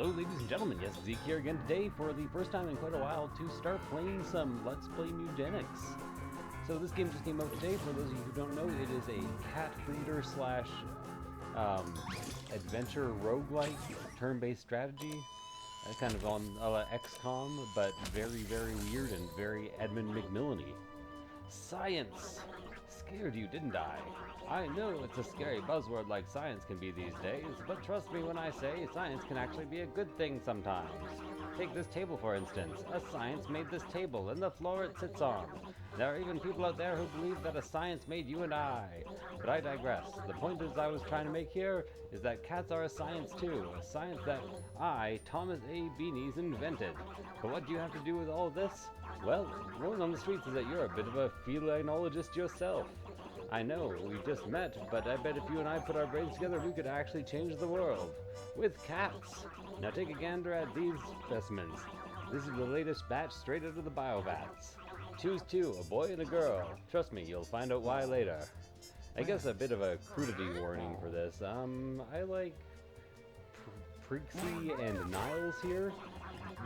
Hello ladies and gentlemen, yes, Zeke here again today for the first time in quite a while to start playing some Let's Play Mewgenics. So this game just came out today. For those of you who don't know, it is a cat breeder slash adventure roguelike turn-based strategy. Kind of on XCOM, but very, very weird and very Edmund McMillany. Science! Scared you, didn't I? I know it's a scary buzzword like science can be these days, but trust me when I say science can actually be a good thing sometimes. Take this table for instance. A science made this table and the floor it sits on. There are even people out there who believe that a science made you and I. But I digress. The point is I was trying to make here is that cats are a science too. A science that I, Thomas A. Beanies, invented. But what do you have to do with all this? Well, rolling on the streets is that you're a bit of a felinologist yourself. I know, we just met, but I bet if you and I put our brains together, we could actually change the world. With cats! Now take a gander at these specimens. This is the latest batch straight out of the biovats. Choose two, a boy and a girl. Trust me, you'll find out why later. I guess a bit of a crudity warning for this. I like Prixie and Niles here.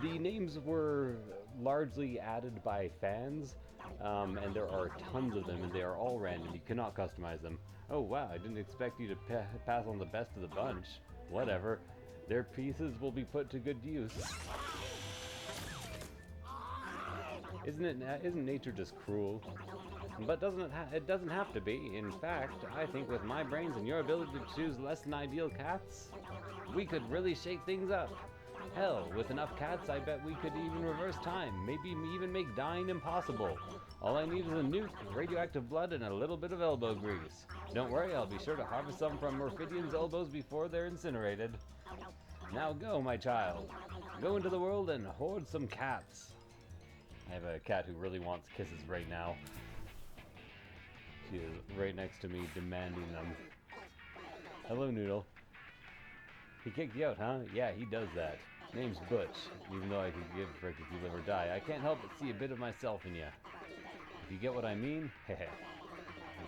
The names were largely added by fans, and there are tons of them, and they are all random. You cannot customize them. Oh wow, I didn't expect you to pass on the best of the bunch. Whatever. Their pieces will be put to good use. Isn't nature just cruel? But it doesn't have to be. In fact, I think with my brains and your ability to choose less than ideal cats, we could really shake things up. Hell, with enough cats, I bet we could even reverse time, maybe even make dying impossible. All I need is a nuke, radioactive blood, and a little bit of elbow grease. Don't worry, I'll be sure to harvest some from Morphidian's elbows before they're incinerated. Now go, my child. Go into the world and hoard some cats. I have a cat who really wants kisses right now. She is right next to me, demanding them. Hello, Noodle. He kicked you out, huh? Yeah, he does that. Name's Butch. Even though I could give a frick if you live or die, I can't help but see a bit of myself in you. If you get what I mean, heh.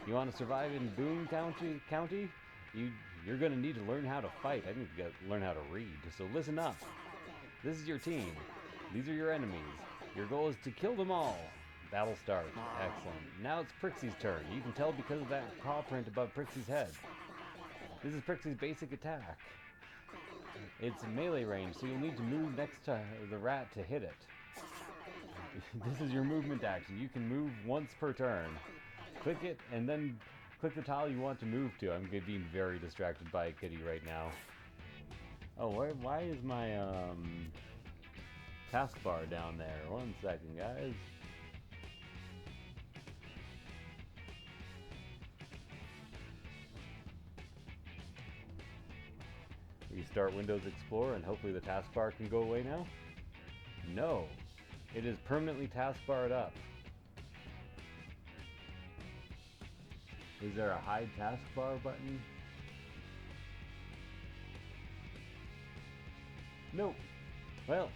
You want to survive in Boone County? You're gonna need to learn how to fight. I need to learn how to read. So listen up. This is your team. These are your enemies. Your goal is to kill them all. Battle start. Excellent. Now it's Prixie's turn. You can tell because of that paw print above Prixie's head. This is Prixie's basic attack. It's melee range, so you'll need to move next to the rat to hit it. This is your movement action. You can move once per turn. Click it, and then click the tile you want to move to. I'm being very distracted by a kitty right now. Oh, why is my taskbar down there? 1 second, guys. Restart Windows Explorer and hopefully the taskbar can go away now? No. It is permanently taskbarred up. Is there a hide taskbar button? Nope. Well,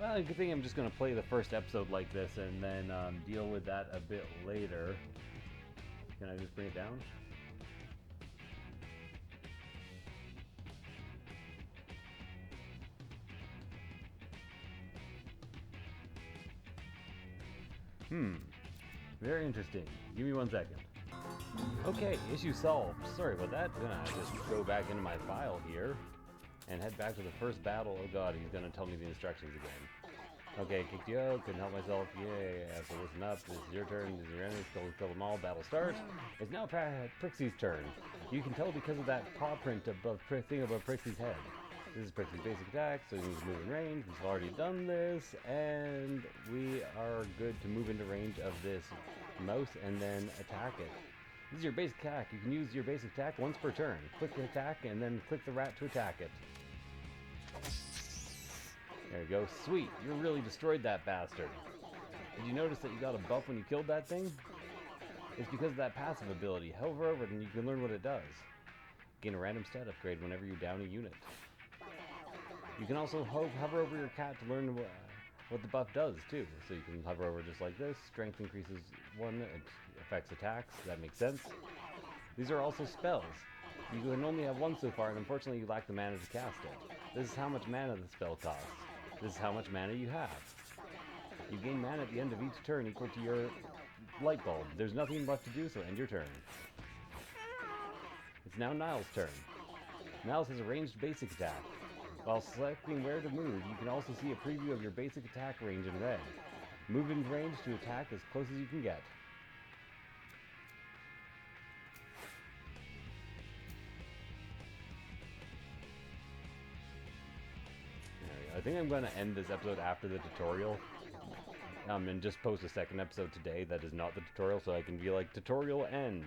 Well, I think I'm just going to play the first episode like this and then deal with that a bit later. Can I just bring it down? Very interesting. Give me 1 second. Okay, issue solved. Sorry about that. Gonna just go back into my file here and head back to the first battle. Oh god, he's gonna tell me the instructions again. Okay, kicked you out, couldn't help myself. Yeah, so listen up. This is your turn. This is your enemy. Kill them all. Battle start. It's now Prixie's turn. You can tell because of that paw print above Prixie's head. This is Prixie's basic attack, so you need to move in range. We've already done this, and we are good to move into range of this mouse and then attack it. This is your basic attack. You can use your basic attack once per turn. Click the attack and then click the rat to attack it. There you go. Sweet. You really destroyed that bastard. Did you notice that you got a buff when you killed that thing? It's because of that passive ability. Hover over it and you can learn what it does. Gain a random stat upgrade whenever you down a unit. You can also hover over your cat to learn what the buff does too. So you can hover over just like this. Strength increases 1, it affects attacks. That makes sense. These are also spells. You can only have one so far, and unfortunately you lack the mana to cast it. This is how much mana the spell costs. This is how much mana you have. You gain mana at the end of each turn equal to your light bulb. There's nothing left to do, so end your turn. It's now Niles' turn. Niles has a ranged basic attack. While selecting where to move, you can also see a preview of your basic attack range in red. Move in range to attack as close as you can get. I think I'm going to end this episode after the tutorial. And just post a second episode today that is not the tutorial, so I can be like, tutorial end.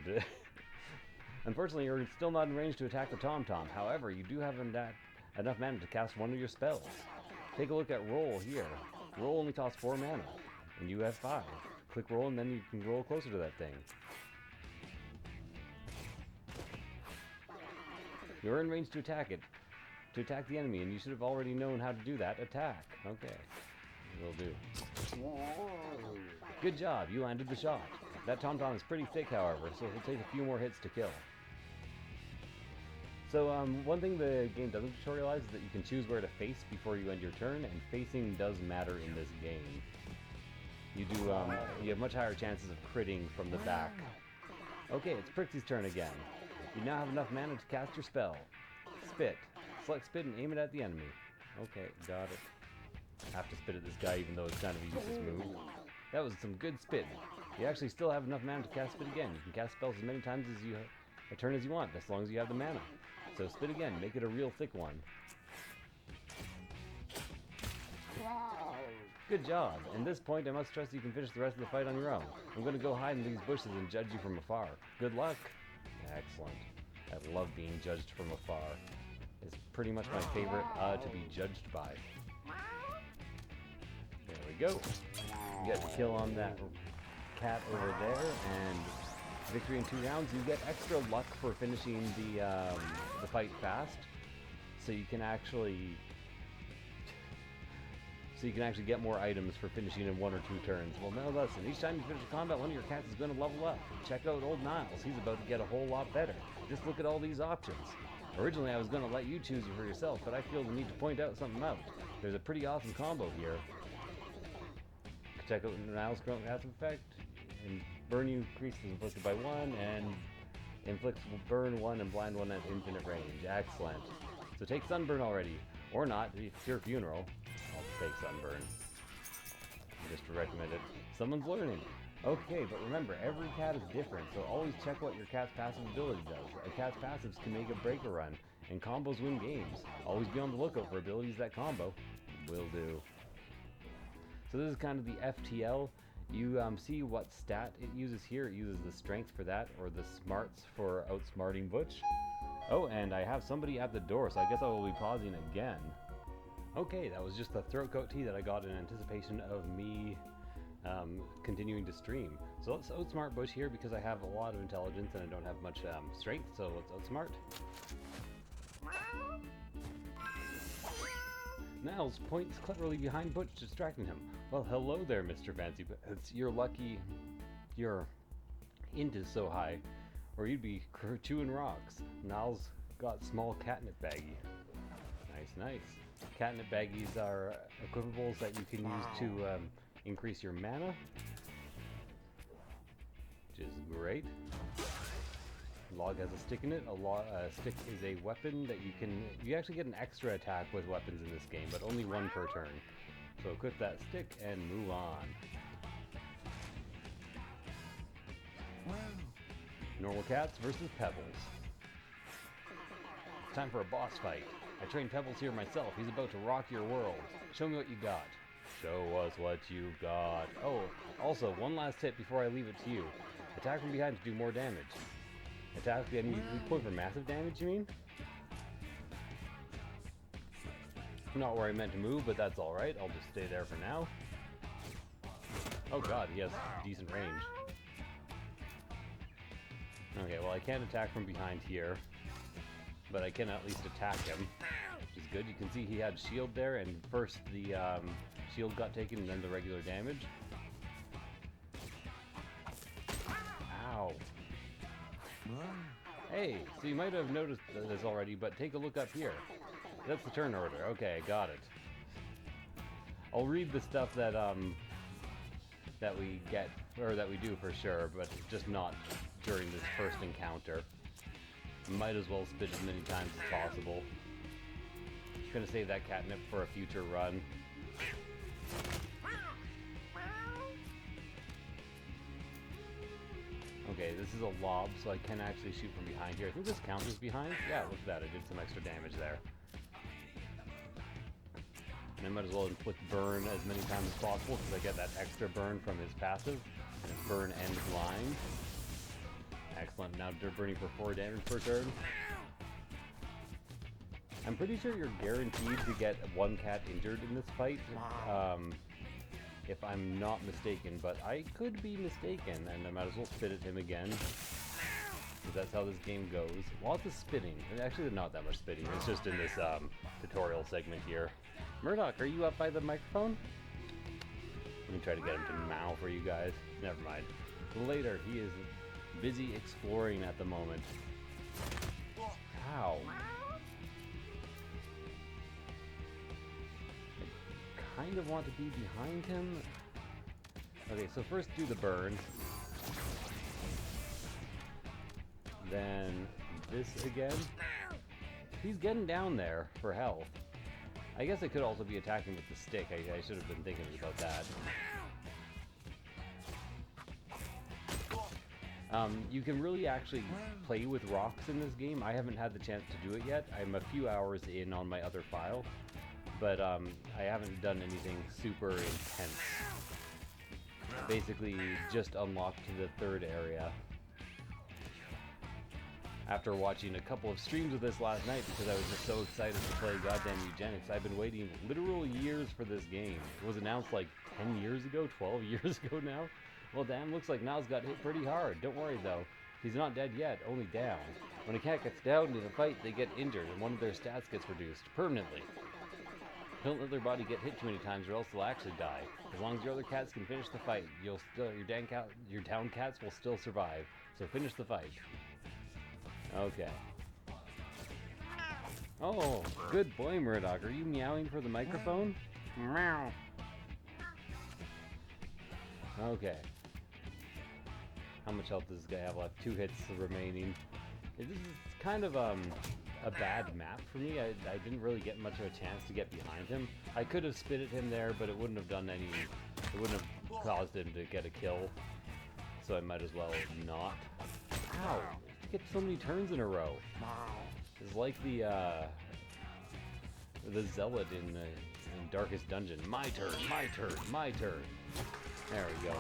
Unfortunately, you're still not in range to attack the Tom-Tom. However, you do have enough mana to cast one of your spells. Take a look at Roll here. Roll only costs 4 mana, and you have 5. Click Roll, and then you can roll closer to that thing. You're in range to attack it. To attack the enemy, and you should have already known how to do that. Attack. Okay. Will do. Good job, you landed the shot. That Tom-Tom is pretty thick, however, so it'll take a few more hits to kill. So, one thing the game doesn't tutorialize is that you can choose where to face before you end your turn, and facing does matter in this game. You have much higher chances of critting from the back. Okay, it's Prixie's turn again. You now have enough mana to cast your spell. Spit. Select Spit and aim it at the enemy. Okay, got it. Have to spit at this guy even though it's kind of a useless move. That was some good spitting. You actually still have enough mana to cast Spit again. You can cast spells as many times as a turn as you want, as long as you have the mana. So spit again, make it a real thick one. Good job. At this point, I must trust you can finish the rest of the fight on your own. I'm going to go hide in these bushes and judge you from afar. Good luck. Excellent. I love being judged from afar. It's pretty much my favorite to be judged by. There we go. You get the kill on that cat over there, and victory in 2 rounds. You get extra luck for finishing the fight fast, so you can actually get more items for finishing in 1 or 2 turns. Well, now listen, each time you finish a combat, one of your cats is going to level up. Check out old Niles. He's about to get a whole lot better. Just look at all these options. Originally, I was going to let you choose it for yourself, but I feel the need to point out something out. There's a pretty awesome combo here. Check out Niles' current passive effect. And burn you increases inflicted by 1, and inflicts burn 1 and blind 1 at infinite range. Excellent. So take Sunburn already. Or not, if it's your funeral. I'll take Sunburn. Just to recommend it. Someone's learning. Okay, but remember, every cat is different, so always check what your cat's passive ability does. A cat's passives can make a break a run, and combos win games. Always be on the lookout for abilities that combo. Will do. So this is kind of the FTL. You see what stat it uses here. It uses the strength for that, or the smarts for outsmarting Butch. Oh, and I have somebody at the door, so I guess I will be pausing again. Okay, that was just the throat coat tea that I got in anticipation of me continuing to stream. So let's outsmart Bush here because I have a lot of intelligence and I don't have much strength, so let's outsmart. Niles points cleverly behind Butch, distracting him. Well, hello there, Mr. Fancy, but you're lucky your int is so high, or you'd be chewing rocks. Niles got small catnip baggie. Nice. Catnip baggies are equipables that you can use to increase your mana, which is great. Log has a stick in it. A stick is a weapon that you actually get an extra attack with weapons in this game, but only 1 per turn. So equip that stick and move on. Normal cats versus Pebbles. Time for a boss fight. I trained Pebbles here myself. He's about to rock your world. Show me what you got. Show us what you got. Oh, also, one last tip before I leave it to you. Attack from behind to do more damage. Attack the enemy weak point for massive damage, you mean? Not where I meant to move, but that's alright. I'll just stay there for now. Oh god, he has decent range. Okay, well I can't attack from behind here, but I can at least attack him, which is good. You can see he had shield there, and first the shield got taken, and then the regular damage. Ow. Hey, so you might have noticed this already, but take a look up here. That's the turn order. Okay, got it. I'll read the stuff that that we get, or that we do for sure, but just not during this first encounter. Might as well spit as many times as possible. Gonna save that catnip for a future run. Okay, this is a lob, so I can actually shoot from behind here. I think this counts as behind. Yeah, look at that. I did some extra damage there. And I might as well inflict burn as many times as possible because I get that extra burn from his passive. And his burn ends blind. Excellent. Now they're burning for 4 damage per turn. I'm pretty sure you're guaranteed to get one cat injured in this fight. If I'm not mistaken, but I could be mistaken, and I might as well spit at him again. Because that's how this game goes. Lots of spitting. Actually, not that much spitting. It's just in this tutorial segment here. Murdoch, are you up by the microphone? Let me try to get him to meow for you guys. Never mind. Later, he is busy exploring at the moment. Ow. I kind of want to be behind him. Okay, so first do the burn. Then this again. He's getting down there for health. I guess I could also be attacking with the stick. I should have been thinking about that. You can really actually play with rocks in this game. I haven't had the chance to do it yet. I'm a few hours in on my other file, but I haven't done anything super intense. Basically, just unlocked the 3rd area. After watching a couple of streams of this last night because I was just so excited to play goddamn Mewgenics. I've been waiting literal years for this game. It was announced like 10 years ago, 12 years ago now. Well, damn, looks like Niles got hit pretty hard. Don't worry, though. He's not dead yet, only down. When a cat gets down in a fight, they get injured, and one of their stats gets reduced, permanently. Don't let their body get hit too many times, or else they'll actually die. As long as your other cats can finish the fight, your down cats will still survive. So finish the fight. Okay. Oh, good boy, Murdoch. Are you meowing for the microphone? Meow. Okay. How much health does this guy have left? 2 hits remaining. This is kind of a bad map for me. I didn't really get much of a chance to get behind him. I could have spit at him there, but it wouldn't have done any... It wouldn't have caused him to get a kill. So I might as well not. Ow! You get so many turns in a row. It's like the zealot in Darkest Dungeon. My turn, my turn, my turn. There we go.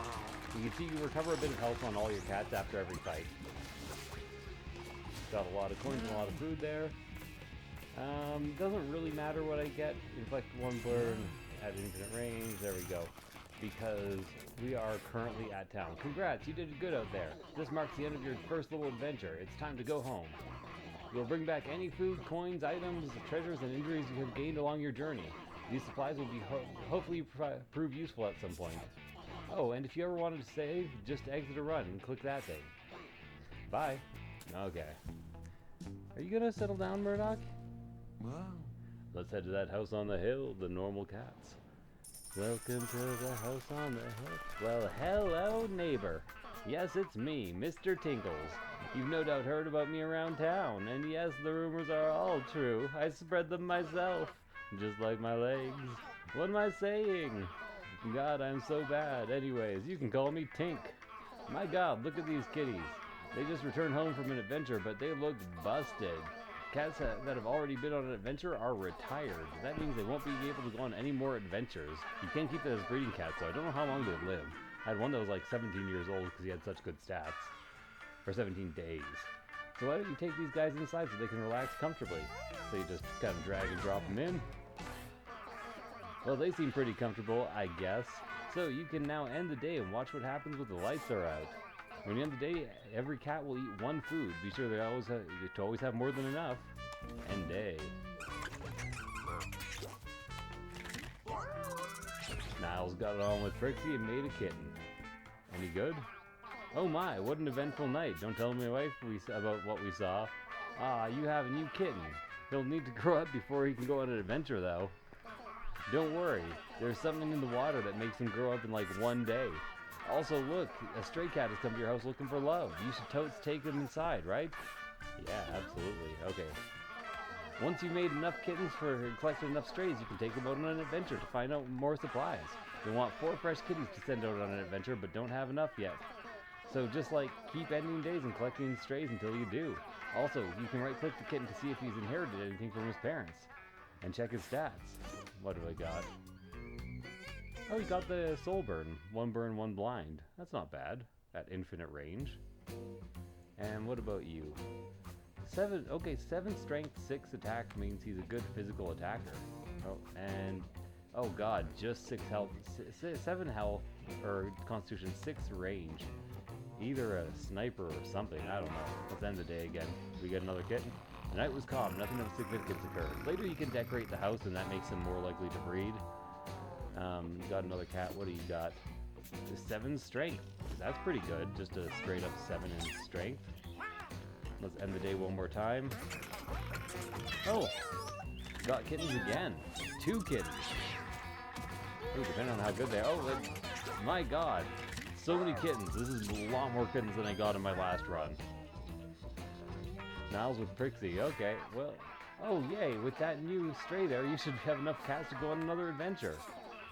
You can see you recover a bit of health on all your cats after every fight. Got a lot of coins and a lot of food there. Doesn't really matter what I get. Inflict 1 burn at infinite range. There we go. Because we are currently at town. Congrats, you did good out there. This marks the end of your first little adventure. It's time to go home. You'll bring back any food, coins, items, treasures, and injuries you have gained along your journey. These supplies will be hopefully prove useful at some point. Oh, and if you ever wanted to save, just exit a run and click that thing. Bye. Okay. Are you gonna settle down, Murdoch? Wow. Let's head to that house on the hill, the normal cats. Welcome to the house on the hill. Well, hello, neighbor. Yes, it's me, Mr. Tinkles. You've no doubt heard about me around town, and yes, the rumors are all true. I spread them myself, just like my legs. What am I saying? God, I'm so bad. Anyways, you can call me Tink. My God, look at these kitties. They just returned home from an adventure, but they look busted. Cats that have already been on an adventure are retired. That means they won't be able to go on any more adventures. You can't keep them as breeding cats, so I don't know how long they'd live. I had one that was like 17 years old because he had such good stats. For 17 days. So why don't you take these guys inside so they can relax comfortably? So you just kind of drag and drop them in. Well, they seem pretty comfortable, I guess. So you can now end the day and watch what happens when the lights are out. When you end the day, every cat will eat 1 food. Be sure they always have more than enough. End day. Niles got it on with Trixie and made a kitten. Any good? Oh my, what an eventful night. Don't tell my wife about what we saw. Ah, you have a new kitten. He'll need to grow up before he can go on an adventure, though. Don't worry, there's something in the water that makes him grow up in like one day. Also, look, a stray cat has come to your house looking for love. You should totes take him inside, right? Yeah, absolutely. Okay. Once you've made enough kittens for collected enough strays, you can take them out on an adventure to find out more supplies. You'll want 4 fresh kitties to send out on an adventure, but don't have enough yet. So just like keep ending days and collecting strays until you do. Also, you can right-click the kitten to see if he's inherited anything from his parents. And check his stats. What have I got? Oh, you got the soul burn. 1 burn, 1 blind. That's not bad. At infinite range. And what about you? 7 strength, 6 attack means he's a good physical attacker. Oh, and oh god, just 6 health, 7 health, or constitution, 6 range. Either a sniper or something, I don't know. Let's end the day again. We get another kitten. The night was calm, nothing of significance occurred. Later you can decorate the house and that makes them more likely to breed. You got another cat, what do you got? 7 strength, that's pretty good, just a straight up 7 in strength. Let's end the day one more time. Oh, got kittens again. 2 kittens. Ooh, depending on how good they are. Oh, my god. So many kittens. This is a lot more kittens than I got in my last run. Niles with Prixie. Okay, well. Oh, yay. With that new stray there, you should have enough cats to go on another adventure.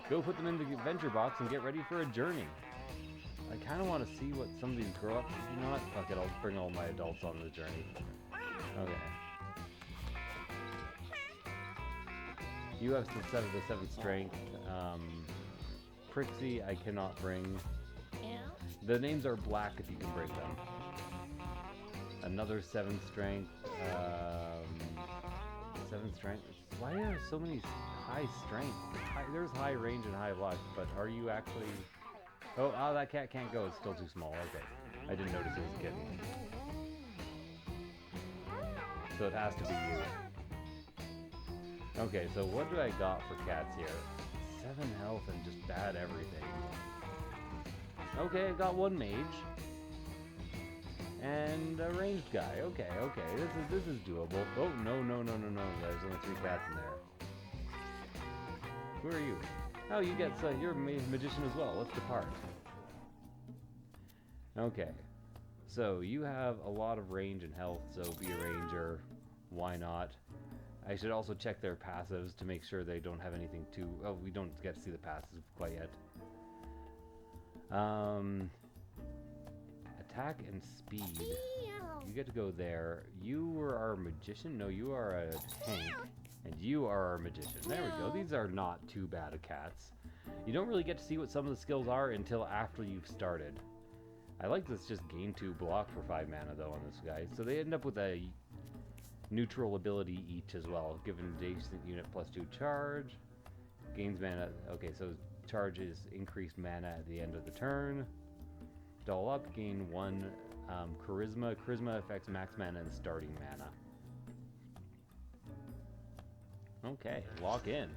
Go put them in the adventure box and get ready for a journey. I kind of want to see what some of these grow up. You know what? Fuck it, I'll bring all my adults on the journey. Okay. You have the 7 strength. Prixie, I cannot bring. The names are black if you can bring them. Another 7 strength. 7 strength. Why are there so many high strength? There's high range and high luck, but are you actually... Oh, that cat can't go. It's still too small. Okay. I didn't notice it was a kitten. So it has to be you. Okay, so what do I got for cats here? 7 health and just bad everything. Okay, I got 1 mage. And a ranged guy. Okay. This is doable. Oh, no. There's only 3 cats in there. Who are you? Oh, you get, you're a magician as well. Let's depart. Okay. So, you have a lot of range and health, so be a ranger. Why not? I should also check their passives to make sure they don't have anything too... Oh, we don't get to see the passives quite yet. Attack and speed. You get to go there. You are our magician? No, you are a tank. And you are our magician. There we go. These are not too bad of cats. You don't really get to see what some of the skills are until after you've started. I like this just gain 2 block for 5 mana though on this guy. So they end up with a neutral ability each as well. Given adjacent unit +2 charge. Gains mana. Okay, so charge is increased mana at the end of the turn. Doll up, gain 1 charisma. Charisma affects max mana and starting mana. Okay, lock in.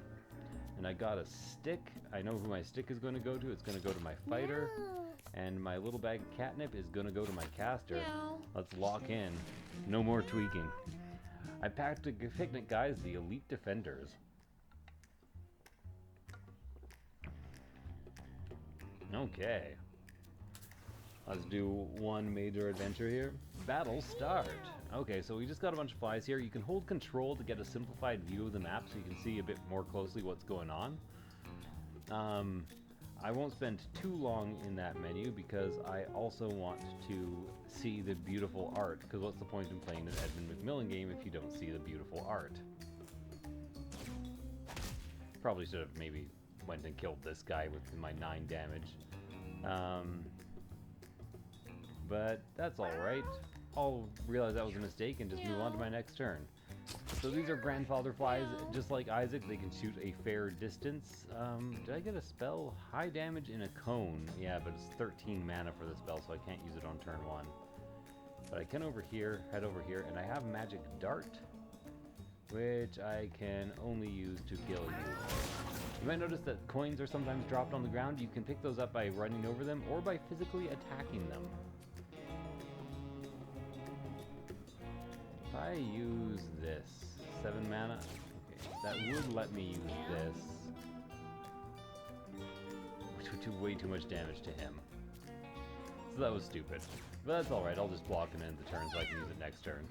And I got a stick. I know who my stick is going to go to. It's going to go to my fighter. And my little bag of catnip is going to go to my caster. Let's lock in. No more tweaking. I packed a picnic, guys. The Elite Defenders. Okay. Let's do 1 major adventure here. Battle start. Okay, so we just got a bunch of flies here. You can hold control to get a simplified view of the map so you can see a bit more closely what's going on. I won't spend too long in that menu because I also want to see the beautiful art, because what's the point in playing an Edmund McMillan game if you don't see the beautiful art? Probably should have maybe went and killed this guy with my 9 damage. But that's alright. I'll realize that was a mistake and just move on to my next turn. So these are grandfather flies. Just like Isaac, they can shoot a fair distance. Did I get a spell? High damage in a cone. Yeah, but it's 13 mana for the spell, so I can't use it on turn 1. But I can head over here, and I have magic dart, which I can only use to kill you. You might notice that coins are sometimes dropped on the ground. You can pick those up by running over them or by physically attacking them. If I use this, 7 mana, okay, that would let me use this. Which would do way too much damage to him. So that was stupid. But that's alright, I'll just block him in the turn so I can use it next turn.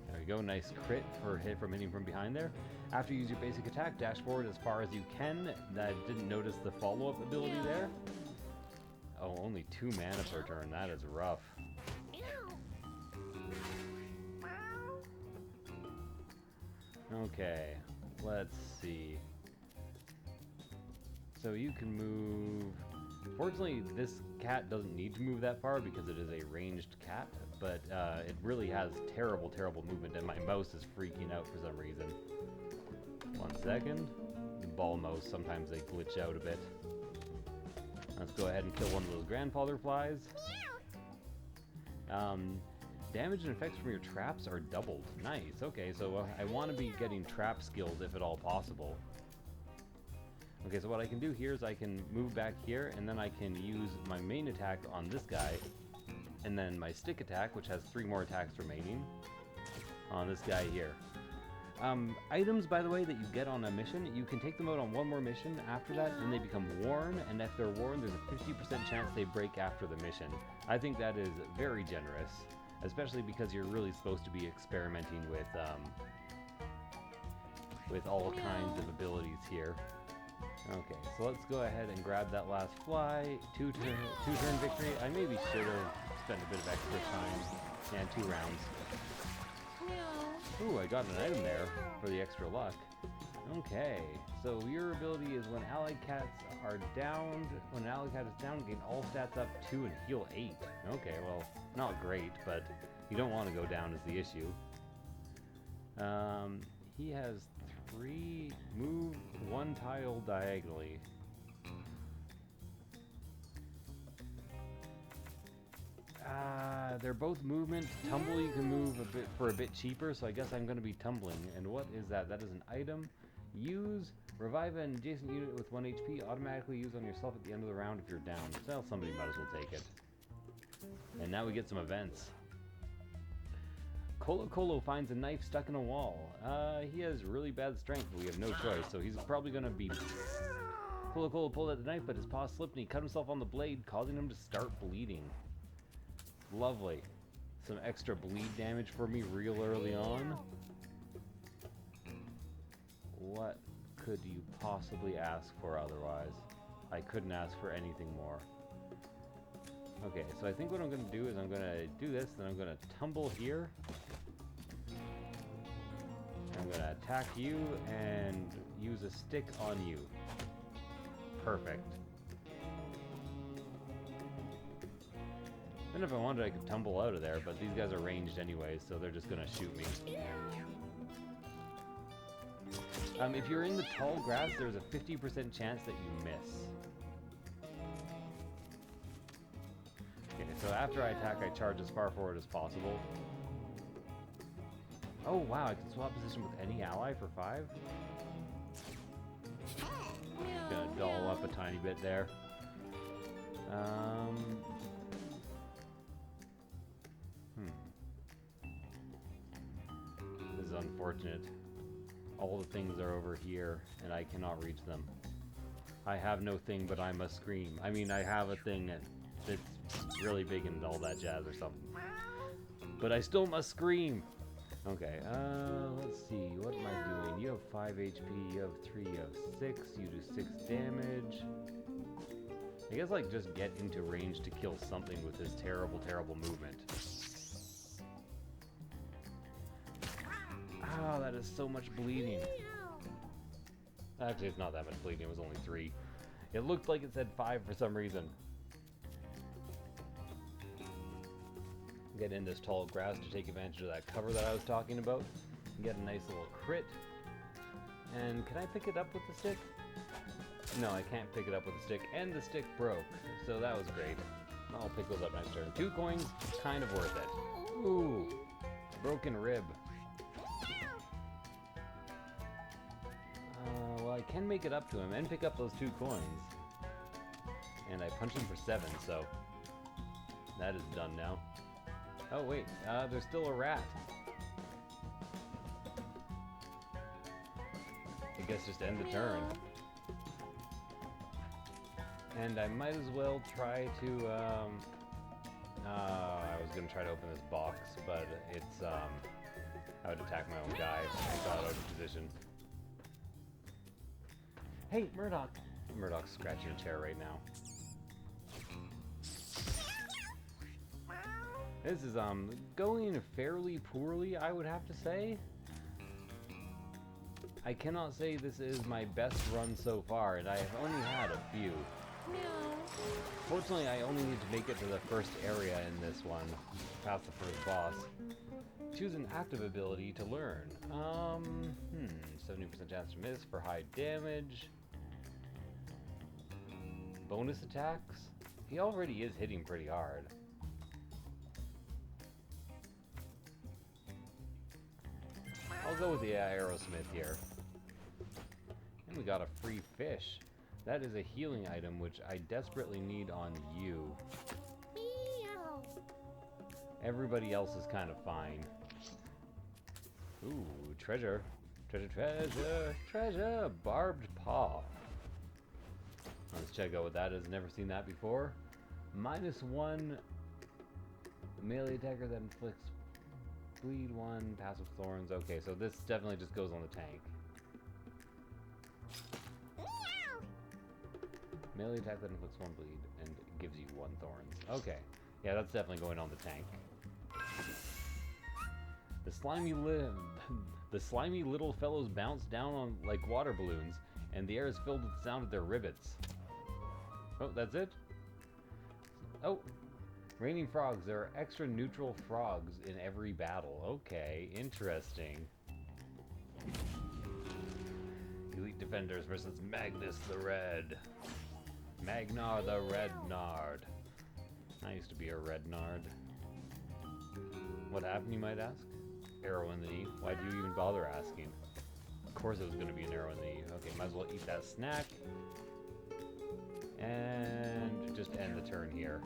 There we go, nice crit for hit from hitting from behind there. After you use your basic attack, dash forward as far as you can. I didn't notice the follow-up ability there. Oh, only 2 mana per turn, that is rough. Okay, let's see. So you can move... Fortunately, this cat doesn't need to move that far because it is a ranged cat, but it really has terrible, terrible movement, and my mouse is freaking out for some reason. 1 second. Ball mouse, sometimes they glitch out a bit. Let's go ahead and kill one of those grandfather flies. Damage and effects from your traps are doubled. Nice, okay, so I want to be getting trap skills if at all possible. Okay, so what I can do here is I can move back here, and then I can use my main attack on this guy, and then my stick attack, which has 3 more attacks remaining, on this guy here. Items, by the way, that you get on a mission, you can take them out on 1 more mission after that, and they become worn, and if they're worn, there's a 50% chance they break after the mission. I think that is very generous, especially because you're really supposed to be experimenting with all kinds of abilities here. Okay, so let's go ahead and grab that last fly. Two turn victory. I maybe should have spent a bit of extra time. And 2 rounds. Ooh, I got an item there for the extra luck. Okay, so your ability is when allied cats are downed. When an allied cat is down, gain all stats up 2 and heal 8. Okay, well, not great, but you don't want to go down is the issue. He has 3, move 1 tile diagonally. They're both movement. Tumble you can move for a bit cheaper, so I guess I'm going to be tumbling. And what is that? That is an item. Use, revive an adjacent unit with 1 HP, automatically use on yourself at the end of the round if you're down. Well, somebody might as well take it. And now we get some events. Colo Colo finds a knife stuck in a wall. He has really bad strength, but we have no choice, so he's probably going to be... Colo Colo pulled at the knife, but his paw slipped and he cut himself on the blade, causing him to start bleeding. Lovely. Some extra bleed damage for me real early on. What could you possibly ask for otherwise? I couldn't ask for anything more. Okay, so I think what I'm going to do is I'm going to do this, then I'm going to tumble here. I'm going to attack you and use a stick on you. Perfect. And if I wanted, I could tumble out of there, but these guys are ranged anyway, so they're just going to shoot me. If you're in the tall grass, there's a 50% chance that you miss. Okay, so after I attack, I charge as far forward as possible. Oh wow, I can swap position with any ally for 5? Gonna doll up a tiny bit there. This is unfortunate. All the things are over here, and I cannot reach them. I have no thing, but I must scream. I mean, I have a thing that's really big and all that jazz or something. But I still must scream! Okay, let's see. What am I doing? You have 5 HP, you have 3, you have 6, you do 6 damage. I guess, like, just get into range to kill something with his terrible, terrible movement. Oh, that is so much bleeding. Actually, it's not that much bleeding. It was only 3. It looked like it said 5 for some reason. Get in this tall grass to take advantage of that cover that I was talking about. Get a nice little crit. And can I pick it up with the stick? No, I can't pick it up with the stick. And the stick broke. So that was great. I'll pick those up next turn. 2 coins, kind of worth it. Ooh, broken rib. Well, I can make it up to him and pick up those 2 coins. And I punched him for 7, so that is done now. Oh wait, there's still a rat. I guess just end the turn. And I might as well try to, I was gonna try to open this box, but it's, I would attack my own guy if I got out of position. Hey, Murdoch! Murdoch's scratching a chair right now. This is, going fairly poorly, I would have to say. I cannot say this is my best run so far, and I have only had a few. Fortunately, I only need to make it to the first area in this one, past the first boss. Choose an active ability to learn. 70% chance to miss for high damage. Bonus attacks? He already is hitting pretty hard. I'll go with the Aerosmith here. And we got a free fish. That is a healing item, which I desperately need on you. Meow. Everybody else is kind of fine. Ooh, treasure. Treasure, treasure, treasure. Barbed paw. Let's check out what that is. Never seen that before. -1 melee attacker that inflicts bleed 1, passive thorns. Okay, so this definitely just goes on the tank. Melee attack that inflicts 1 bleed and gives you 1 thorns. Okay, yeah, that's definitely going on the tank. The slimy little fellows bounce down on like water balloons, and the air is filled with the sound of their rivets. Oh, that's it? Oh, raining frogs. There are extra neutral frogs in every battle. Okay, interesting. Elite Defenders versus Magnus the Red. Magnar the Red Nard. I used to be a Red Nard. What happened, you might ask? Arrow in the knee. Why do you even bother asking? Of course it was going to be an arrow in the knee. Okay, might as well eat that snack. And just end the turn here.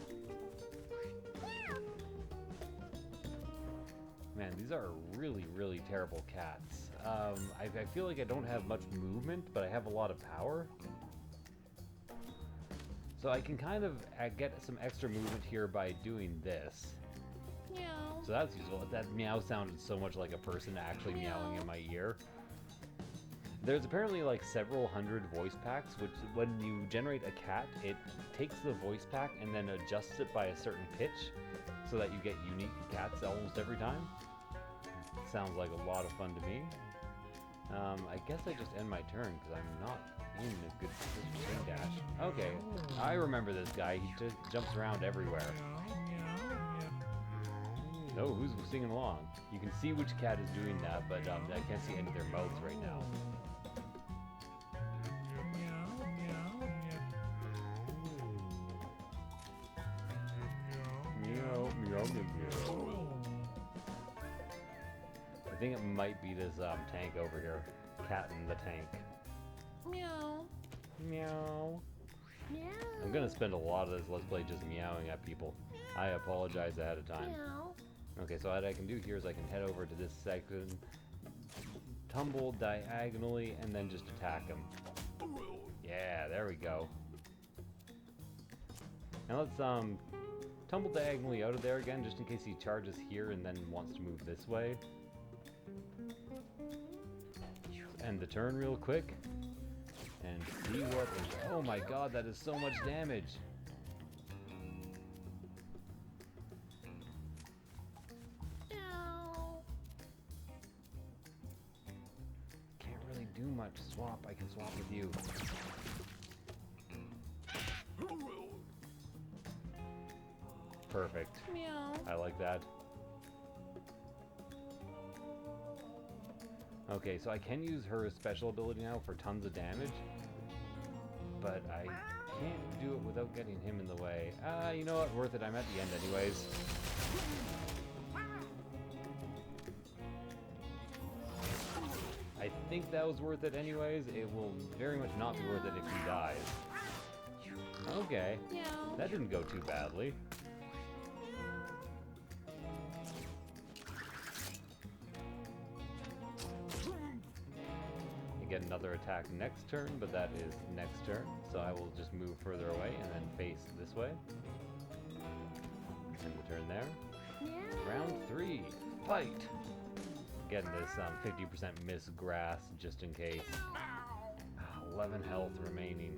Man, these are really, really terrible cats. I feel like I don't have much movement, but I have a lot of power. So I can kind of get some extra movement here by doing this. Meow. So that's useful. That meow sounded so much like a person actually meowing in my ear. There's apparently like several hundred voice packs, which when you generate a cat, it takes the voice pack and then adjusts it by a certain pitch so that you get unique cats almost every time. Sounds like a lot of fun to me. I guess I just end my turn because I'm not in a good position to dash. Okay, I remember this guy. He just jumps around everywhere. Oh, who's singing along? You can see which cat is doing that, but I can't see any of their mouths right now. Meow, meow, meow. I think it might be this tank over here. Cat in the tank. Meow. Meow. Meow. I'm gonna spend a lot of this Let's Play just meowing at people. I apologize ahead of time. Meow. Okay, so what I can do here is I can head over to this section, tumble diagonally, and then just attack him. Yeah, there we go. Now let's tumble diagonally out of there again, just in case he charges here and then wants to move this way. End the turn real quick. And see what is... Oh my god, that is so much damage! Can't really do much. Swap. I can swap with you. Perfect. Meow. I like that. Okay, so I can use her special ability now for tons of damage, but I can't do it without getting him in the way. You know what? Worth it. I'm at the end anyways. I think that was worth it anyways. It will very much not be worth it if he dies. Okay. Meow. That didn't go too badly. I get another attack next turn, but that is next turn. So I will just move further away and then face this way. End the turn there. Meow. Round 3. Fight! Getting this 50% miss grass just in case. 11 health remaining.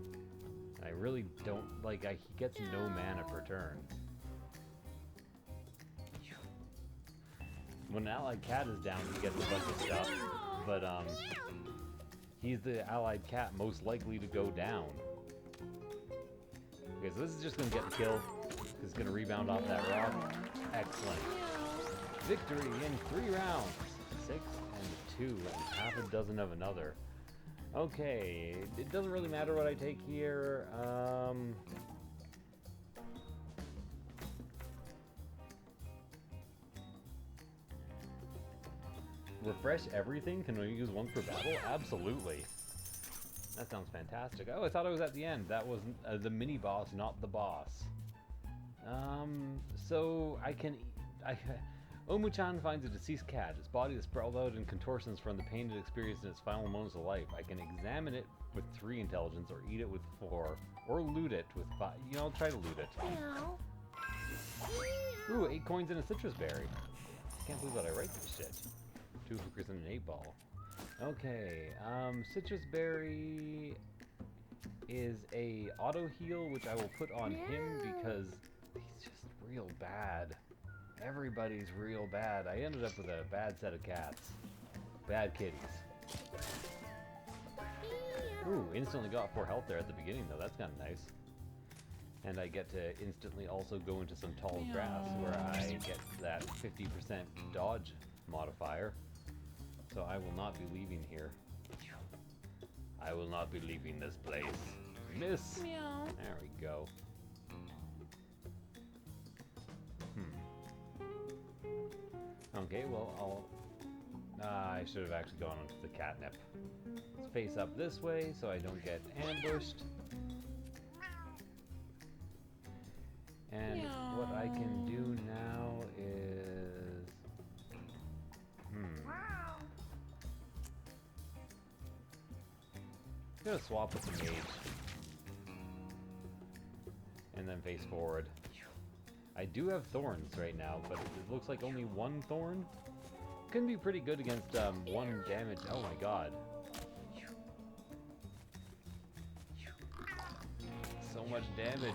I really don't like. He gets no mana per turn. When an allied cat is down, he gets a bunch of stuff, but he's the allied cat most likely to go down. Okay, so this is just gonna get the kill. It's gonna rebound off that rock. Excellent. Victory in 3 rounds. 6 and 2 and half a dozen of another. Okay, it doesn't really matter what I take here. Refresh everything? Can we use one for battle? Absolutely. That sounds fantastic. Oh, I thought I was at the end. That was the mini boss, not the boss. So I can... Omu-chan finds a deceased cat. Its body is sprawled out in contortions from the pain it experienced in its final moments of life. I can examine it with 3 intelligence, or eat it with 4, or loot it with 5. You know, I'll try to loot it. Meow. Ooh, 8 coins and a citrus berry. Can't believe that I write this shit. 2 hookers and an 8 ball. Okay, citrus berry is a auto heal, which I will put on him because he's just real bad. Everybody's real bad. I ended up with a bad set of cats. Bad kitties. Ooh, instantly got 4 health there at the beginning though. That's kind of nice. And I get to instantly also go into some tall grass where I get that 50% dodge modifier. So I will not be leaving here. I will not be leaving this place. Miss! Meow. There we go. Okay, well, I should have actually gone onto the catnip. Let's face up this way so I don't get ambushed. And what I can do now is... I'm gonna swap with the mage. And then face forward. I do have thorns right now, but it looks like only 1 thorn. Can be pretty good against 1 damage. Oh my god. So much damage.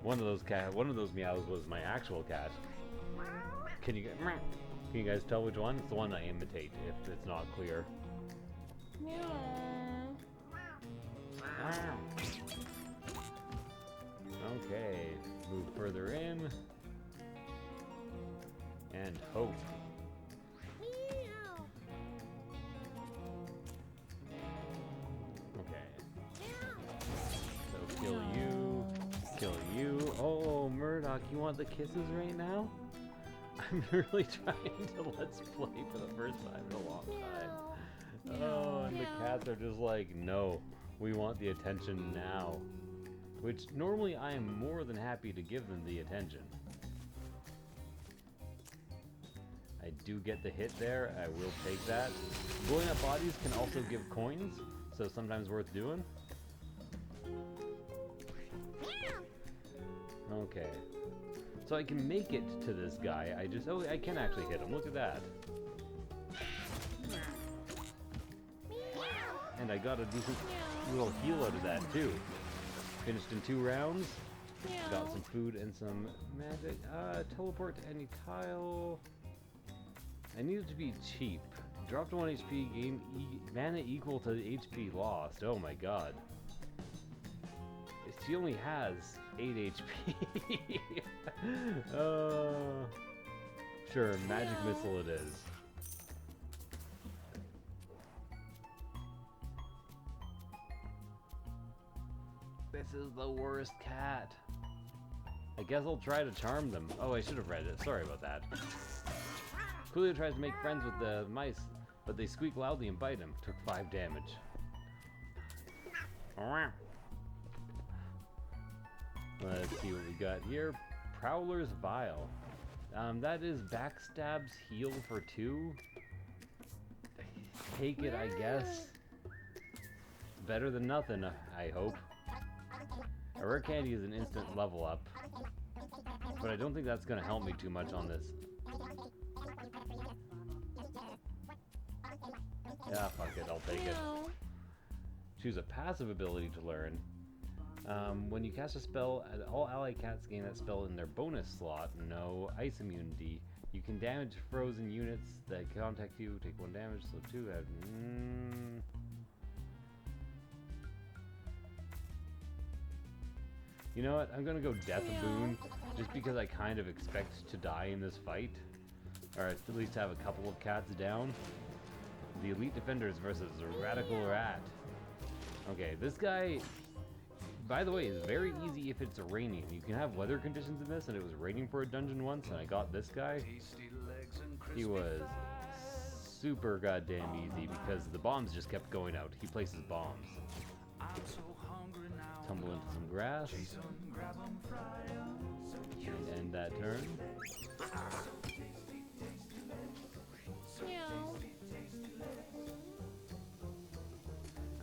One of those meows was my actual cat. Can you guys tell which one? It's the one I imitate if it's not clear. Okay, move further in, and hope. Okay. So kill you. Oh, Murdoch, you want the kisses right now? I'm really trying to let's play for the first time in a long time. Oh, and the cats are just like, no, we want the attention now. Which, normally I am more than happy to give them the attention. I do get the hit there, I will take that. Blowing up bodies can also give coins, so sometimes worth doing. Okay. So I can make it to this guy, oh, I can actually hit him, look at that. And I got a decent little heal out of that too. Finished in 2 rounds. Got some food and some magic. Teleport to any tile. I need it to be cheap. Dropped 1 HP, gain mana equal to the HP lost. Oh my god. She only has 8 HP. Sure, magic missile it is. This is the worst cat. I guess I'll try to charm them. Oh, I should have read it. Sorry about that. Coolio tries to make friends with the mice, but they squeak loudly and bite him. Took 5 damage. Let's see what we got here. Prowler's Vial. That is Backstab's heal for 2. Take it, I guess. Better than nothing, I hope. A rare candy is an instant level up. But I don't think that's going to help me too much on this. Yeah, fuck it, I'll take it. Choose a passive ability to learn. When you cast a spell, all allied cats gain that spell in their bonus slot. No ice immunity. You can damage frozen units that contact you. Take 1 damage, so 2. You know what? I'm gonna go Death Boon, just because I kind of expect to die in this fight. Or at least have a couple of cats down. The Elite Defenders versus Radical Rat. Okay, this guy, by the way, is very easy if it's raining. You can have weather conditions in this, and it was raining for a dungeon once, and I got this guy. He was super goddamn easy because the bombs just kept going out. He places bombs. Tumble into some grass. And end that turn.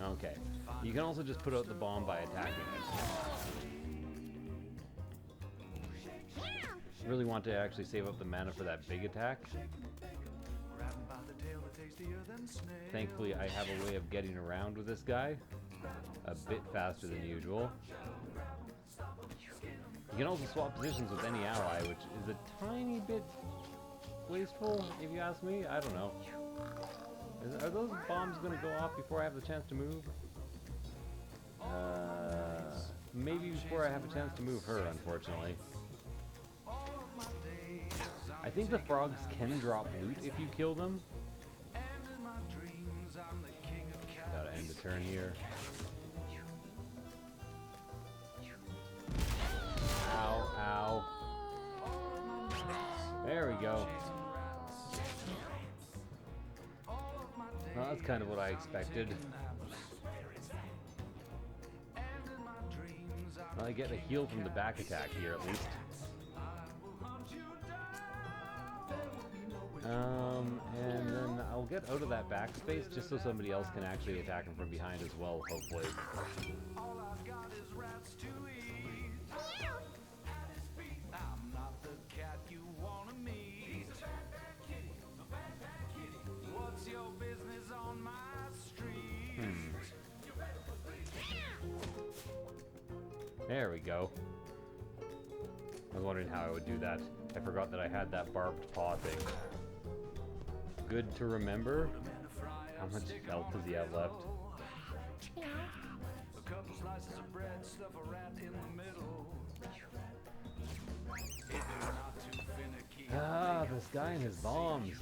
Okay. You can also just put out the bomb by attacking it. Really want to actually save up the mana for that big attack. Thankfully, I have a way of getting around with this guy a bit faster than usual. You can also swap positions with any ally, which is a tiny bit wasteful, if you ask me. I don't know. Are those bombs going to go off before I have the chance to move? Maybe before I have a chance to move her, unfortunately. I think the frogs can drop loot if you kill them. Gotta end the turn here. Ow, ow. There we go. Well, that's kind of what I expected. Well, I get a heal from the back attack here, at least. And then I'll get out of that backspace just so somebody else can actually attack him from behind as well, hopefully. There we go. I was wondering how I would do that. I forgot that I had that barbed paw thing. Good to remember. How much health does he have left? Ah, this guy and his bombs.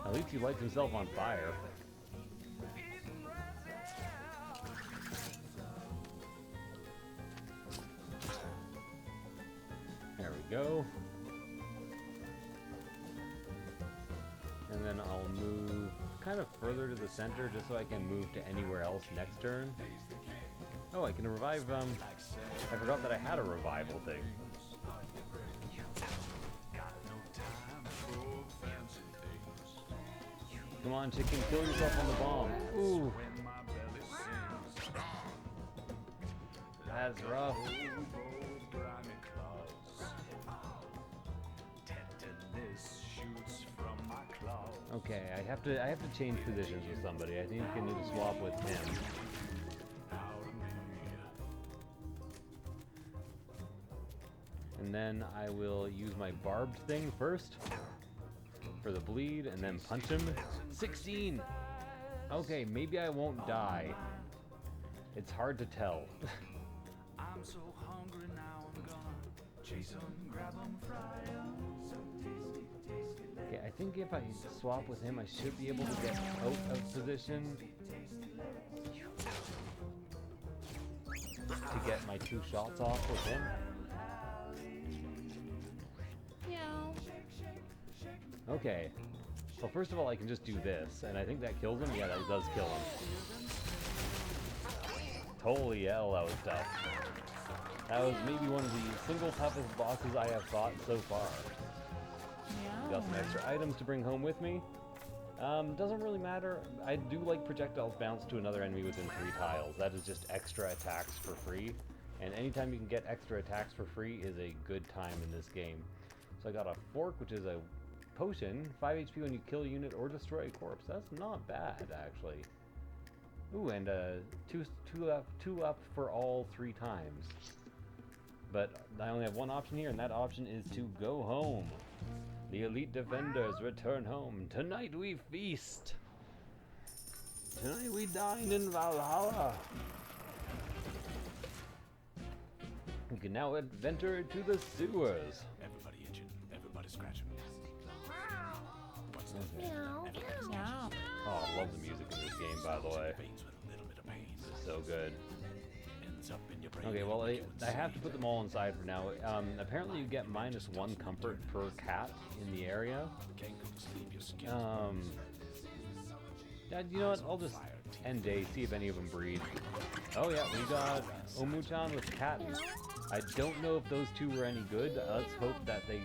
At least he lights himself on fire. There we go. And then I'll move kind of further to the center just so I can move to anywhere else next turn. Oh, I can revive, I forgot that I had a revival thing. Come on, chicken, kill yourself on the bomb. Ooh. That's rough. Okay, I have to change positions with somebody. I think I need to swap with him. And then I will use my barbed thing first for the bleed, and then punch him. 16! Okay, maybe I won't die. It's hard to tell. I'm so hungry now, I'm gonna chase him, grab him, fry him. Okay, I think if I swap with him, I should be able to get out of position to get my 2 shots off with him. Okay. Well, first of all, I can just do this, and I think that kills him. Yeah, that does kill him. Holy hell, that was tough. That was maybe one of the single toughest bosses I have fought so far. Got some extra items to bring home with me. Doesn't really matter. I do like projectiles bounce to another enemy within 3 tiles. That is just extra attacks for free. And anytime you can get extra attacks for free is a good time in this game. So I got a fork, which is a potion, 5 HP when you kill a unit or destroy a corpse. That's not bad, actually. Ooh, and two up for all 3 times. But I only have one option here, and that option is to go home. The elite defenders return home. Tonight we feast. Tonight we dine in Valhalla. We can now venture into the sewers. Everybody itching, everybody scratching. What's that? Meow. Oh, I love the music in this game, by the way. It's so good. Okay, well, I have to put them all inside for now. Apparently you get -1 comfort per cat in the area. Yeah, you know what? I'll just end day, see if any of them breed. Oh yeah, we got Omuchan with Katten. I don't know if those two were any good. Let's hope that they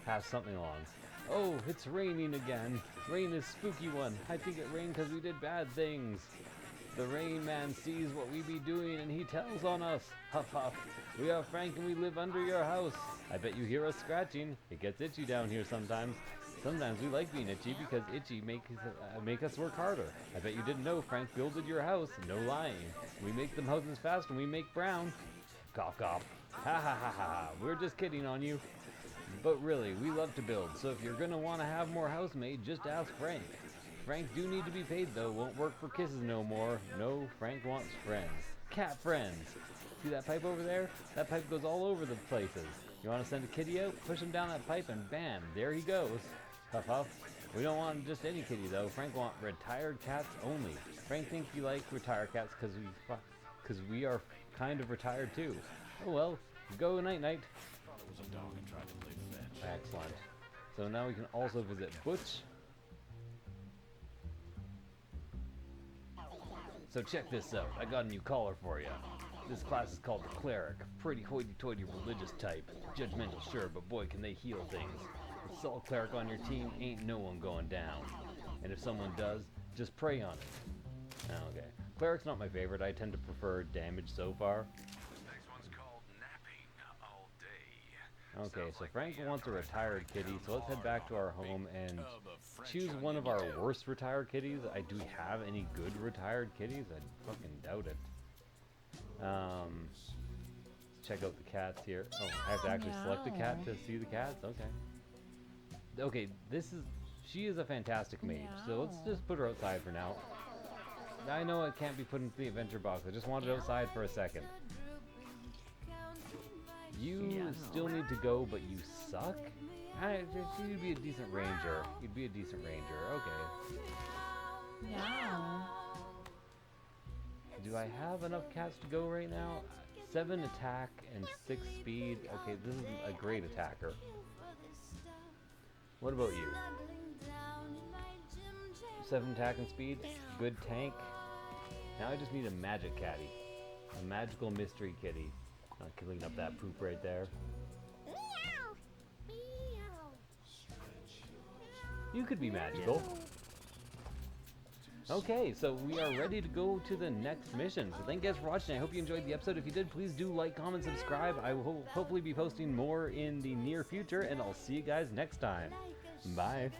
pass something along. Oh, it's raining again. Rain is spooky one. I think it rained because we did bad things. The Rain Man sees what we be doing and he tells on us. Huff huff. We are Frank and we live under your house. I bet you hear us scratching. It gets itchy down here sometimes. Sometimes we like being itchy because itchy make us work harder. I bet you didn't know Frank builded your house. No lying. We make them houses fast and we make brown. Cough cough. Ha ha ha ha. We're just kidding on you. But really, we love to build. So if you're gonna want to have more housemaids, just ask Frank. Frank do need to be paid though. Won't work for kisses no more. No, Frank wants friends. Cat friends. See that pipe over there? That pipe goes all over the places. You want to send a kitty out? Push him down that pipe and bam, there he goes. Huff huff. We don't want just any kitty though. Frank want retired cats only. Frank thinks you like retired cats because we are kind of retired too. Oh well, go night night. Excellent. So now we can also visit Butch. So check this out. I got a new collar for you. This class is called the Cleric. Pretty hoity-toity religious type. Judgmental, sure, but boy can they heal things. With Salt Cleric on your team, ain't no one going down. And if someone does, just pray on it. Okay. Cleric's not my favorite. I tend to prefer damage so far. Okay, so Frank wants a retired kitty, so let's head back to our home and choose one of our worst retired kitties. Do we have any good retired kitties? I fucking doubt it. Check out the cats here. Oh, I have to actually select a cat to see the cats? Okay. Okay, she is a fantastic mage, so let's just put her outside for now. I know it can't be put into the adventure box, I just want it outside for a second. You still need to go, but you suck? You'd be a decent ranger. You'd be a decent ranger. Okay. Yeah. Do I have enough cats to go right now? 7 attack and 6 speed. Okay, this is a great attacker. What about you? 7 attack and speed. Good tank. Now I just need a magic catty. A magical mystery kitty. Not cleaning up that poop right there. You could be magical. Okay, so we are ready to go to the next mission. So thank you guys for watching. I hope you enjoyed the episode. If you did, please do like, comment, subscribe. I will hopefully be posting more in the near future, and I'll see you guys next time. Bye.